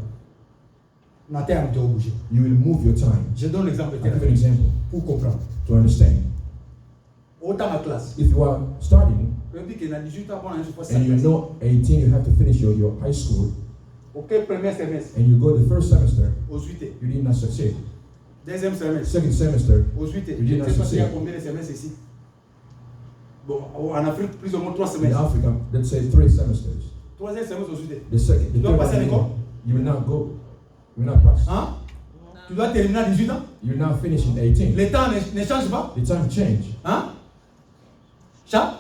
la terre doit bouger. you will move your time. Je donne l'exemple de I'll give an terre example pour comprendre. to understand. Autant ma classe, If you are starting je dis qu'il y a 18 ans, je fais and you know 18, you have to finish your high school, Ok, premier semestre, and you go the first semester, aux 8. you did not succeed. Deuxième semestre, Second semester, aux 8. You did Je not ne sais pas s'il y a succeed. combien de semestres ici. Bon, en Afrique, plus ou moins 3 in semestres. Africa, let's say 3 semesters. Troisième semestre aux 8. The second, the Tu dois third passer à one, l'école? you will not go, you will not pass. Hein? Tu dois terminer à 18 ans. You will not finish in 18. Le temps ne change pas. The time change. Hein? Chat?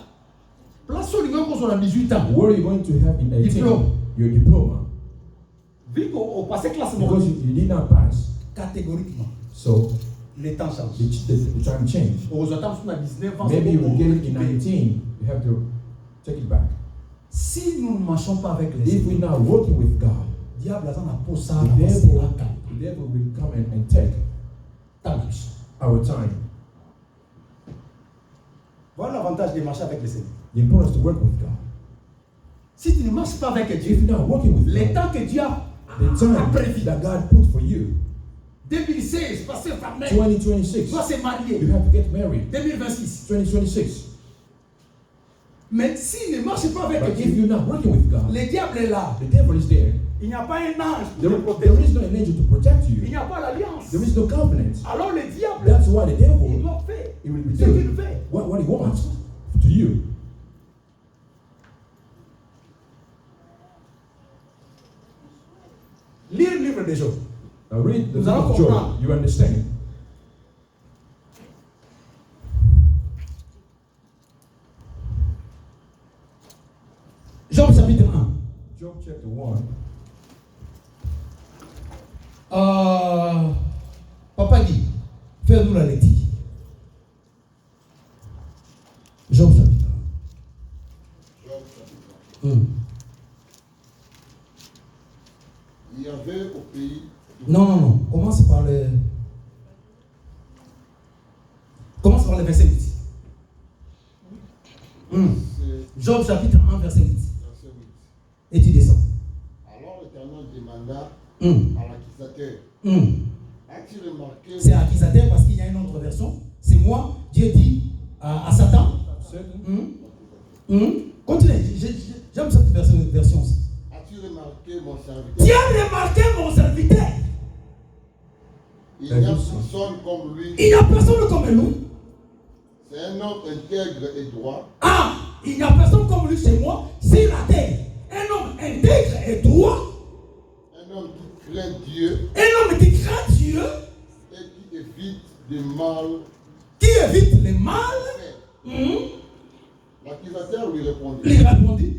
Place sur le gars qu'on soit à 18 ans. What are you going to have in 18? Diplôme. Your diploma. Vu qu'au passé classe, Because you did not pass, catégoriquement, so le temps change. the time changed. Aux attentes, on a 19 ans. Maybe you will get it in récupérer. 19, you have to take it back. Si nous ne marchons pas avec les If we're not working with God, le diable a pour ça, the la devil will come and take our time. Voilà l'avantage de marcher avec le Seigneur. The importance to work with God. Si tu ne marches pas avec If Dieu, you're not working with le God, temps que Dieu a the time prévu, that God put for you, 2016, passer par main, 2026, doit se marier, you have to get married. 2026. 2026. Mais s'il ne marche pas avec But if Dieu, you're not working with God, le diable est là. the devil is there. Il n'y a pas un ange pour There, te protéger. there is no angel to protect Il you. n'y a pas l'alliance. There is no covenant. Alors le diable, That's why the il devil, doit faire he will be ce qu'il doing fait. what he wants to you. de Job. Now read the Nous book allons of Job. comprendre. You understand? Job chapitre 1. Job chapter 1. Papa Guy, fais-nous la lecture. Job chapitre 1. Job chapitre 1. Il y avait au pays. Non. Commence par le verset 8. C'est Job chapitre 1, verset 8. verset 8. Et tu descends. Alors l'Éternel demanda Hum. à l'accusateur, as-tu remarqué C'est accusateur parce qu'il y a une autre version. C'est moi. Dieu dit à Satan. Continue. J'aime cette version. as-tu remarqué mon serviteur? Tu as remarqué mon serviteur. Il n'y a personne comme lui. Il n'y a personne comme lui. C'est un homme intègre et droit. Ah, il n'y a personne comme lui chez moi sur la terre. Un homme intègre et droit. Un homme qui craint Dieu Un homme qui craint Dieu. et qui évite le mal. Qui évite le mal. L'accusateur lui répondit, Il répondit.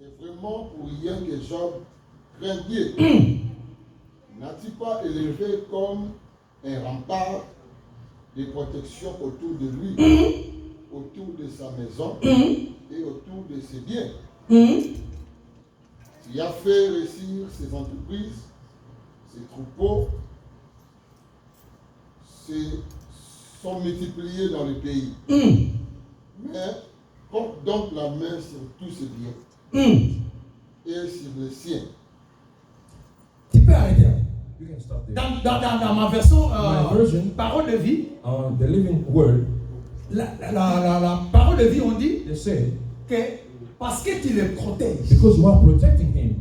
est-ce vraiment pour rien que Job craint Dieu? N'a-t-il pas élevé comme un rempart de protection autour de lui, autour de sa maison et autour de ses biens? Il a fait réussir ses entreprises, ses troupeaux, sont multipliés dans le pays. Mais porte donc la main sur tous ses biens et sur les siens. Tu peux arrêter là. You can stop there. Dans ma version, My version, parole de vie, the living word, la parole de vie, on dit they say, que parce que tu le protèges. because you are protecting him.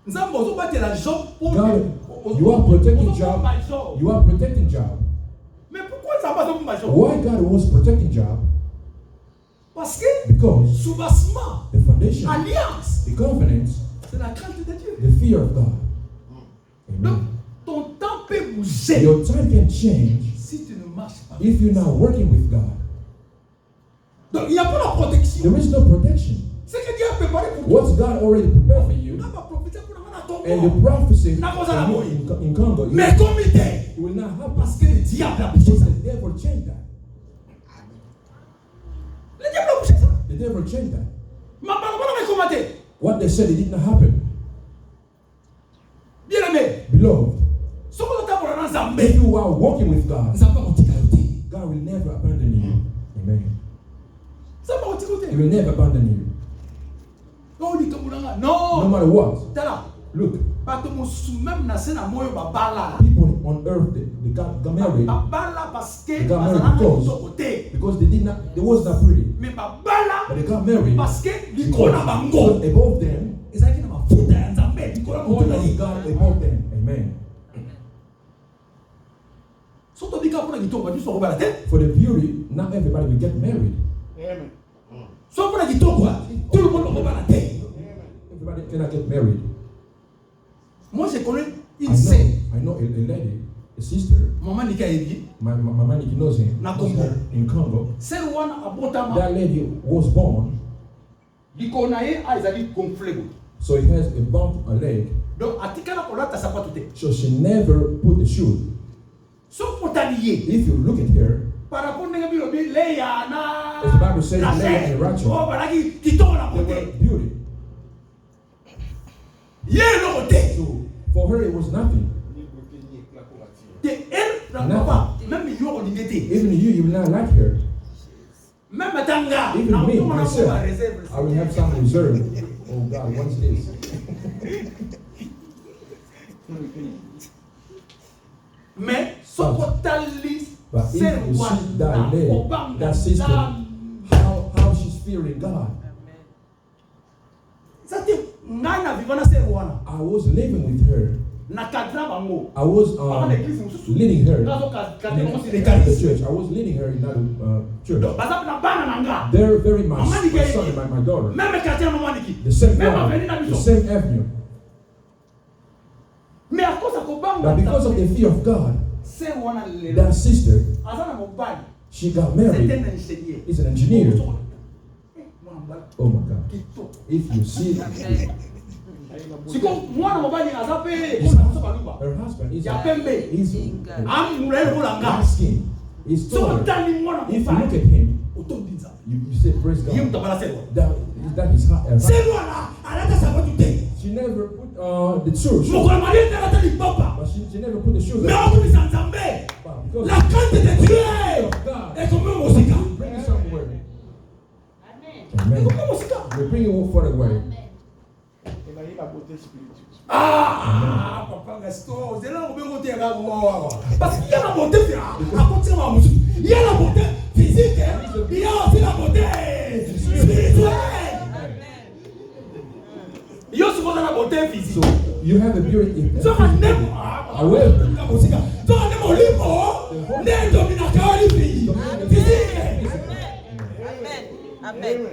Nous avons battu la Job pour God, you are protecting Job. You are protecting Job. Mais pourquoi ça va pas Job? Why God was protecting Job? Parce que Because soubassement, the foundation, alliance, the confidence, c'est la crainte de Dieu. the fear of God. Donc, Amen. ton temps peut bouger Your time can change si tu ne marches pas. if you're not working with God. Donc, il n'y a pas la protection. There is no protection. C'est que Dieu a préparé pour toi. What's God already prepared for you? On n'a pas profité pour avoir ton And corps. the prophecy N'a pas à la mouille. in Congo, it Mais comme il est, will not happen. parce que le diable a bouché Because ça. the devil changed that. Le diable a bouché ça. The devil changed that. Ma parole va commenter. What they said, it did not happen. Bien aimé, Beloved, ce qu'on entend pour la if Zambé, you are walking with God, ça va pas côté. God will never abandon you. Amen. Ça va pas côté. He will never abandon you. Non, on dit comme on No non. matter what. T'as là. Look, Pas tout le monde sous même na scène moyo babala. people on earth, they got married Babala parce que They got married bazana because- de côté. because they was not pretty. Mais babala But they got married parce que because likolo na bango. above them, Ezaki na mafuta ya Nzambe likolo na all motema of ye. God above them. Amen. Soto bika pour kitoko ba biso ko bala te. For the beauty, not everybody will get married. So pour kitoko tout le monde ko bala te. Everybody cannot get married. Moi je connais une sœur. I know a lady, a sister. Maman nika yebi. My man knows him. Na Congo. In Congo. Sœur wana abotama. That lady was born, Likolo na ye a ezali gonflé. so he has a bump a leg. Donc atikala kolata sapato te. So she never put the shoe. So potaliye. If you look at her, Par rapport ndenge bilobi Leya na. as the Bible says, na Leah and Rachel, Oh balaki kitoko na they were kote. beauty. Ye no kote. So for her, it was nothing. Te elle na papa même yo ko ndete. Even you will not like her. Même tanga. Even me, myself, I réserve. will have some reserve. Oh God, what's this? Mais sokotali But if you see that lady, that sister, how she's fearing God. Sati ngai na vivana se wana. I was living with her. Na kadra bango. I was leading her in the church. I was leading her in that church. Bazap na bana nanga. They're very much my son and my daughter. Même quartier maman niki. The same Même one, avenue na the biso. same avenue. But because of the fear of God, that sister, she got married. He's an engineer. Oh my God. If you see her husband is dark skin. He's taller. If you look at him, you say praise God. That is her. She never put the shoes. But she never put the shoes. Because La crainte de Dieu est comme un musique. bring you somewhere. Amen. We bring you further away. Ah, papa, restaure. C'est là où on peut monter à parce qu'il y a la beauté, il y a la beauté physique, il y a aussi la beauté spirituelle. Il y a aussi la beauté physique. So you have a beauty. So I never. Amen.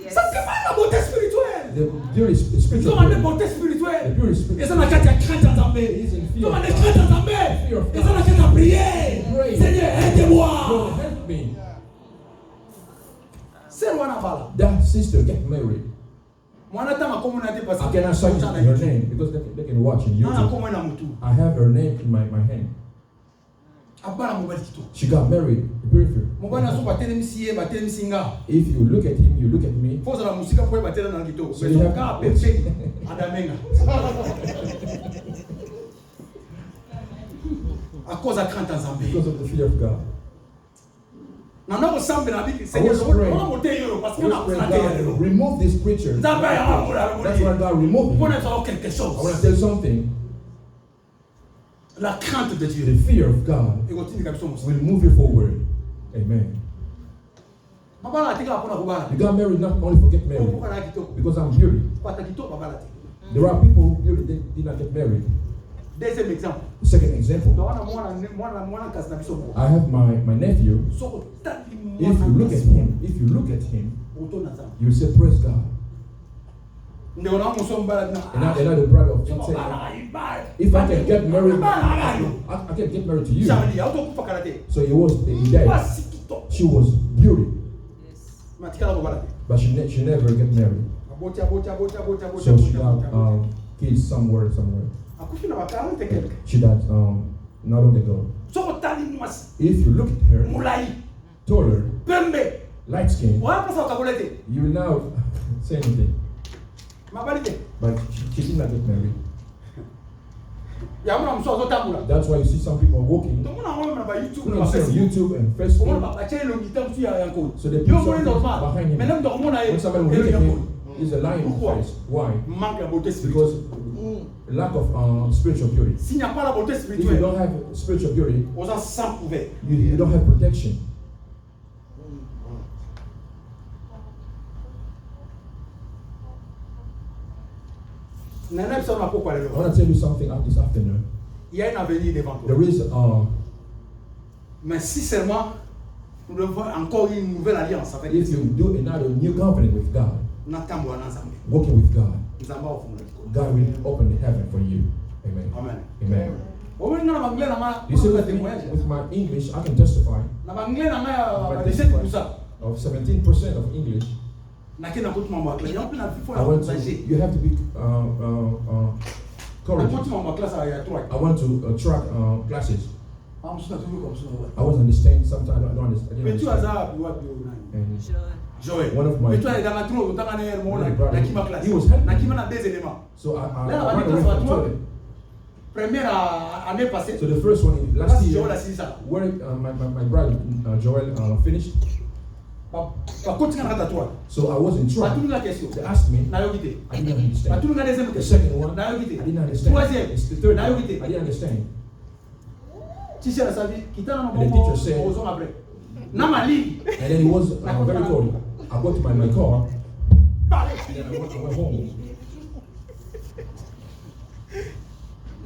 Ça c'est pas la beauté spirituelle. The beauty is spiritual. So on est beauté spirituelle. The beauty is Et spiritual. ça n'a qu'à craindre Nzambé. So on est craindre Nzambé. Et ça n'a qu'à prier. Seigneur, aide-moi. God help me. C'est loin là-bas. That sister get married. Moi n'attends ma communauté parce I cannot cite her name because they can watch in YouTube. I have her name in my hand. She got married. Beautiful. If you look at him, you look at me. So you have because of the fear of God. I was praying, God, remove this preacher. That's why God removed him. I want to tell you something. La crainte de Dieu. The fear of God will move you forward. Amen. You got married not only for get married, because I'm beauty. There are people who beauty they did not get married. Deuxième exemple. Second example, I have my nephew. If you look at him, you say praise God. Another brother of him said, if I can get married, I can get married to you. So he died. She was beauty, but she never get married. So she got kids somewhere. She died not long ago. If you look at her, taller, light skin, you will now say anything. But she did not get married. That's why you see some people walking. You can see on YouTube and Facebook. So they put something behind him. When somebody will look at him, he's a lion face. Why? Because lack of spiritual beauty. If you don't have spiritual beauty, you don't have protection. I want to tell you something this afternoon. There is Mais si seulement nous devons encore une nouvelle alliance avec if you do another new covenant with God, working with God, God will open the heaven for you. Amen. Amen. Amen. You see, with my English, I can testify of 17% of English. I went to, you have to be courageous. I went to track classes. I was understanding sometimes. I didn't understand. And one of my brother, he was helping me. So I ran away from toilet. So the first one last year, where my brother Joel finished. So I was in trouble. They asked me, I didn't understand. The second one, I didn't understand. It's the third one, I didn't understand. And the teacher said, and then it was very cold. I got to my car, and then I went home. I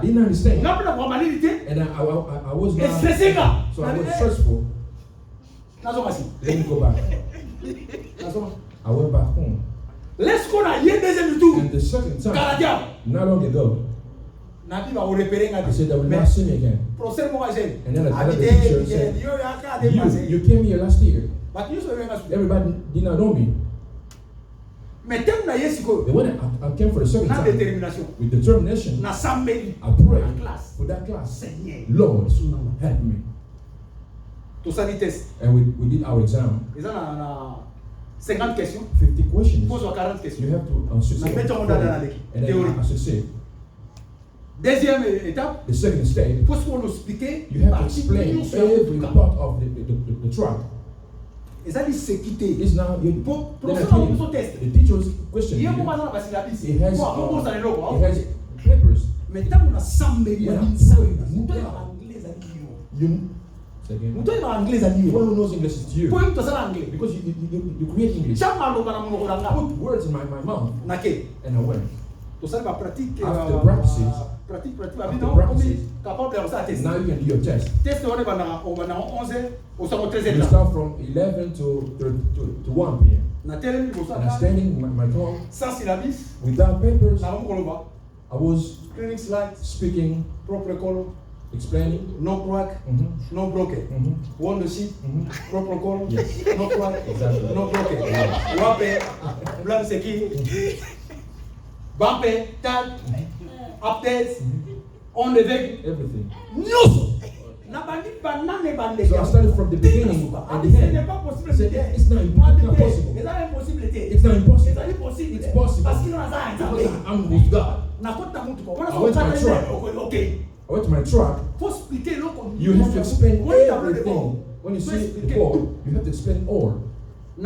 didn't understand. And I was not, so I was stressful. Let me go back. I went back home. And the second time, not long ago, I said they will not see me again. And then another teacher said, you came here last year. Everybody did not know me. But when I came for the second time, with determination, I prayed for that class. Lord, help me. And we did our exam. 50 questions. 50 questions. Pose 40 questions. You have to succeed. And then I succeed. Deuxième étape, the second step, il faut qu'on explique. You have to explain every part of the track. Et ça dit c'est quitter. It's now you pour test. The teacher's question. Il y a It has papers. Mais tant qu'on a 100 millions, the one who knows English is you. Because you create English. Put words in my mouth. And I went. After practices, now you can do your test. You start from 11 to 1 p.m. And I'm standing in my car without papers. I was speaking, explaining. No crack, no broken. One the sheet, proper color, no crack, Exactly. no broken. Wape, blanc seki, bumper, tag, updates, on the deck, Everything. no. So I started from the beginning and the end. I said, it's not possible. It's not impossible. It's possible. Because I'm with God. I went to my truck. I went to my truck. You have to explain everything. When you see the board, you have to explain all. I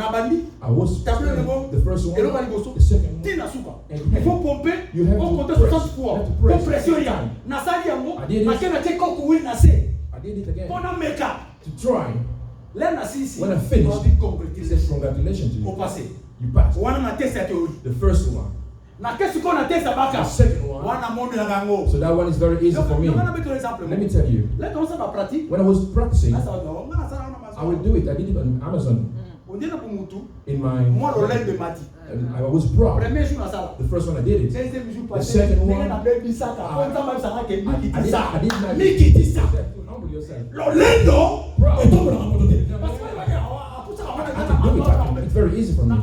was explaining the first one, the second one, and you have to press. I did it again to try. When I finished, he said, congratulations to you. You passed. The first one. The second one. So that one is very easy for me. Let me tell you. When I was practicing, I would do it. I did it on Amazon. In my, I was proud. The first one I did it. The second one, I did not. Humble yourself. Proud. I can do it. It's very easy for me.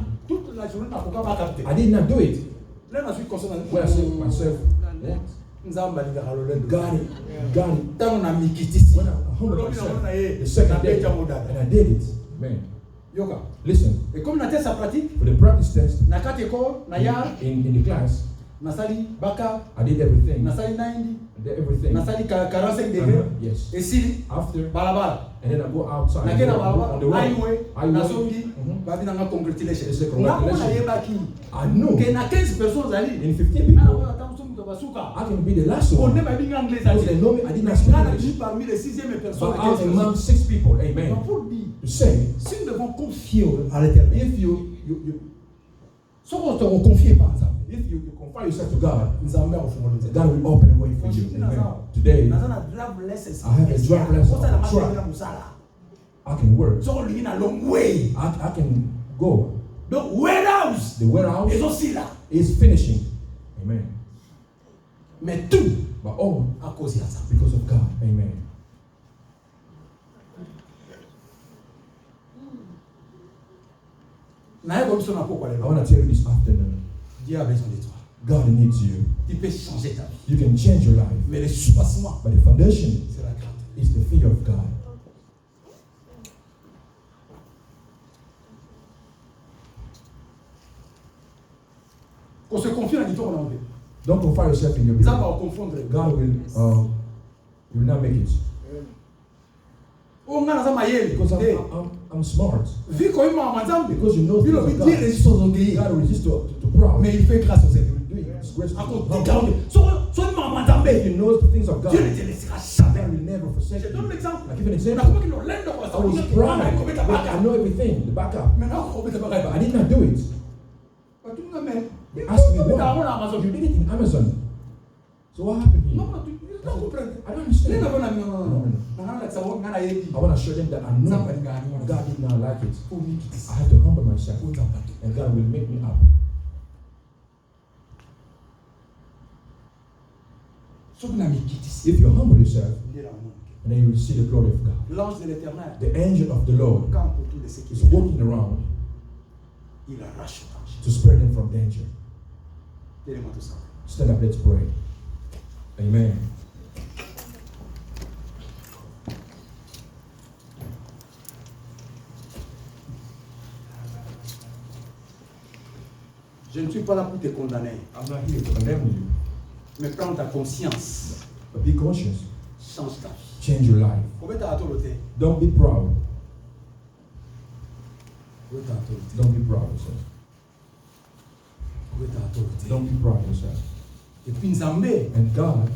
I did not do it. When I say myself, got it. When I humbled myself, the second day, and I did it. Man. Listen. For the practice test, in the class, I did everything. I did everything. Yes. After, and then I go outside. I go on the road. Congratulations. I know in 15 people, I can be the last one. Because they know me, I did not speak English. But out among 6 people, amen. To say, if you confide yourself to God, God will open a way for you. Amen. Today, I have a drive lesson on the track. I can work. I can go. The warehouse is finishing. Amen. But all because of God. Amen. I want to tell you this afternoon. God needs you. You can change your life. But the foundation is the fear of God. Don't confide yourself in your business. God will not make it. Because I'm smart. Because you know things of God. God will resist to proud. He will do it. His grace if you know the things of God, God will never forsake you. I give an example. I was proud. I know everything, the backup. But I did not do it. They asked me why. You did it in Amazon. So what happened here? I don't understand. I want to show them that I know God did not like it. I have to humble myself. And God will make me up. If you humble yourself, and then you will see the glory of God. L'ange de l'Éternel, The angel of the Lord quand pour tous les ceux qui is walking around il arrache le danger. to spare them from danger. Donnez-moi tout ça. Stand up, let's pray. Amen. Je ne suis pas là pour te condamner, I'm not here to condemn you, mais prends ta conscience, but be cautious. change ta vie. Change your life. Combien t'as à toi l'autre? Don't be proud. Combien t'as à toi l'autre? Don't be proud of yourself. Combien t'as à toi l'autre? Don't be proud of yourself. Et puis Nzambe, And God,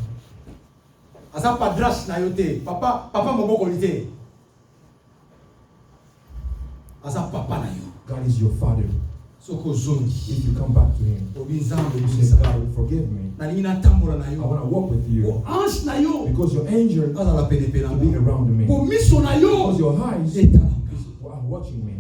asa padrash na yote, papa moboko lite. Asa papa na yo. God is your Father. Soko zongi. If you come back to Him, Obi Nzambe you say, bisa. God, forgive me. Na lingi na tambola na I yo. want to walk with you. Ange na yo. Because your angel Asa la penepe na to be yo. around me. Pour miso na yo. Because your eyes Etala. are watching me.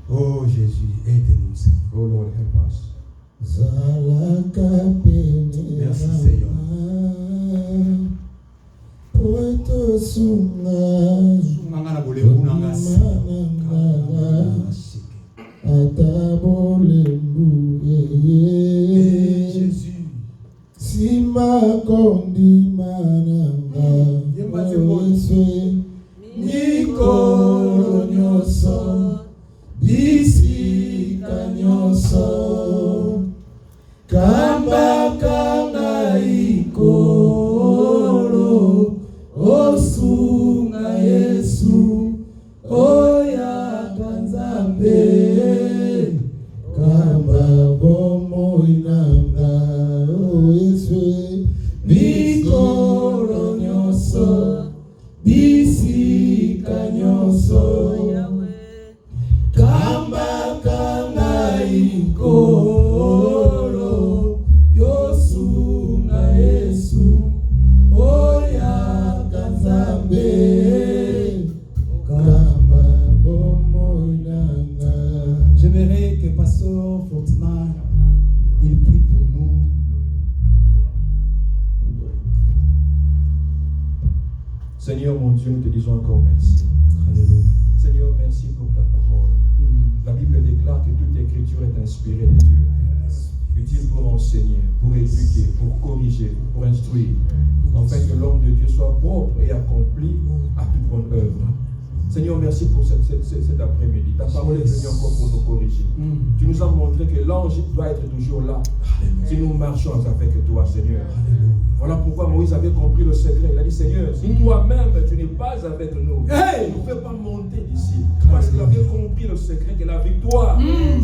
Oh Jésus, aide-nous, Seigneur. Oh Lord, help us. Merci, Seigneur. Sunganga na bolebu na ngasi. Jésus. Sima kondi mananga Yesu Nikolo nyoso Bisika nyoso Kamba kanga ikolo Osunga Yesu Oya kanzambe Kamba bomo inanga Yesu Bikolo nyoso Bisika nyoso Kamba kanga ikolo Yosunga Yesu Oya kanzambe Kamba bomo inanga. J'aimerais que Pasteur Fortina, il prie pour nous. Seigneur mon Dieu, nous te disons encore merci. Alléluia. Seigneur, merci pour ta parole. La Bible déclare que toute écriture est inspirée de Dieu, utile pour enseigner, pour éduquer, pour corriger, pour instruire, afin que l'homme de Dieu soit propre et accompli à toute bonne œuvre. Seigneur, merci pour cet après-midi. Ta parole est venue encore pour nous corriger. Tu nous as montré que l'ange doit être toujours là. Si nous marchons avec toi, Seigneur. Voilà pourquoi Moïse avait compris le secret. Il a dit, Seigneur, si toi-même tu n'es pas avec nous, Hey! ne fais pas monter d'ici. Parce qu'il avait compris le secret que la victoire,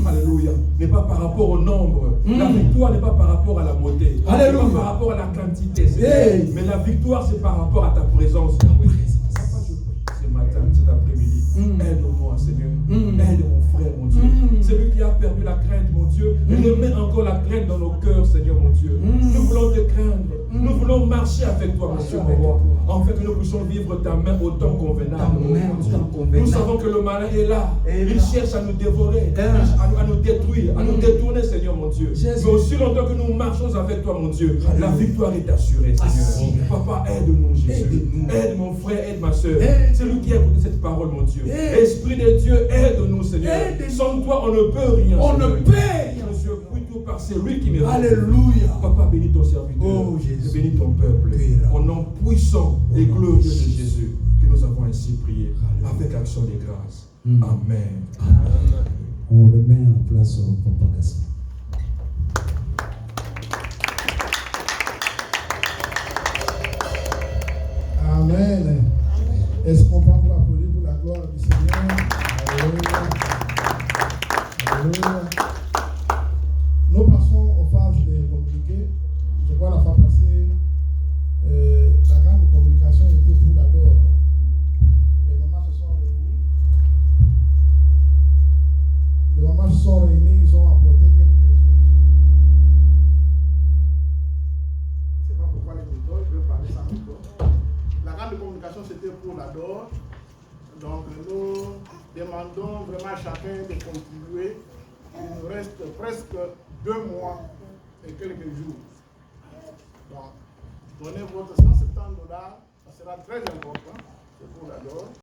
alléluia, n'est pas par rapport au nombre. La victoire n'est pas par rapport à la beauté. Alléluia. N'est pas par rapport à la quantité, Seigneur. Hey! Mais la victoire, c'est par rapport à ta présence. Papa, je prie ce matin, cet après-midi. Aide-moi, Seigneur. Aide mon frère, mon Dieu. Celui qui a perdu la crainte, mon Dieu. Remets encore la crainte dans nos cœurs, Seigneur, mon Dieu. Nous voulons te craindre. Nous voulons marcher avec toi, mon Dieu, mon roi. En fait, que nous puissions vivre ta main au temps convenable. Nous savons que le malin est là. Il cherche à nous dévorer, à nous détruire, à nous détourner, Seigneur, mon Dieu. Mais aussi longtemps que nous marchons avec toi, mon Dieu, la victoire est assurée, Seigneur. Papa, aide-nous, Jésus. Aide mon frère, aide ma soeur. C'est lui qui a écouté cette parole, mon Dieu. Esprit de Dieu, aide-nous, Seigneur. Sans toi, on ne peut rien. On ne peut rien. Je prie tout par celui qui me Alléluia. Papa, bénis ton serviteur. Oh, Jésus. Et bénis ton peuple. Au nom puissant et glorieux de Jésus, que nous avons ainsi prié avec action de grâce. Amen. On remet en place au Papa Gaston. Amen. Est-ce qu'on peut applaudir pour la gloire du Seigneur? Alléluia. Alléluia. Nous passons aux phases de communiquer. Je crois la fois passée, la grande communication était pour la dor. Les mamans se sont réunies. Les mamans se sont réunies, ils ont apporté quelque chose. Je ne sais pas pourquoi les micros, je vais parler sans micro. La grande communication c'était pour la dor. Donc nous demandons demandons vraiment à chacun de contribuer. Il nous reste presque 2 mois et quelques jours. Donc, donnez votre $170, ça sera très important. C'est pour la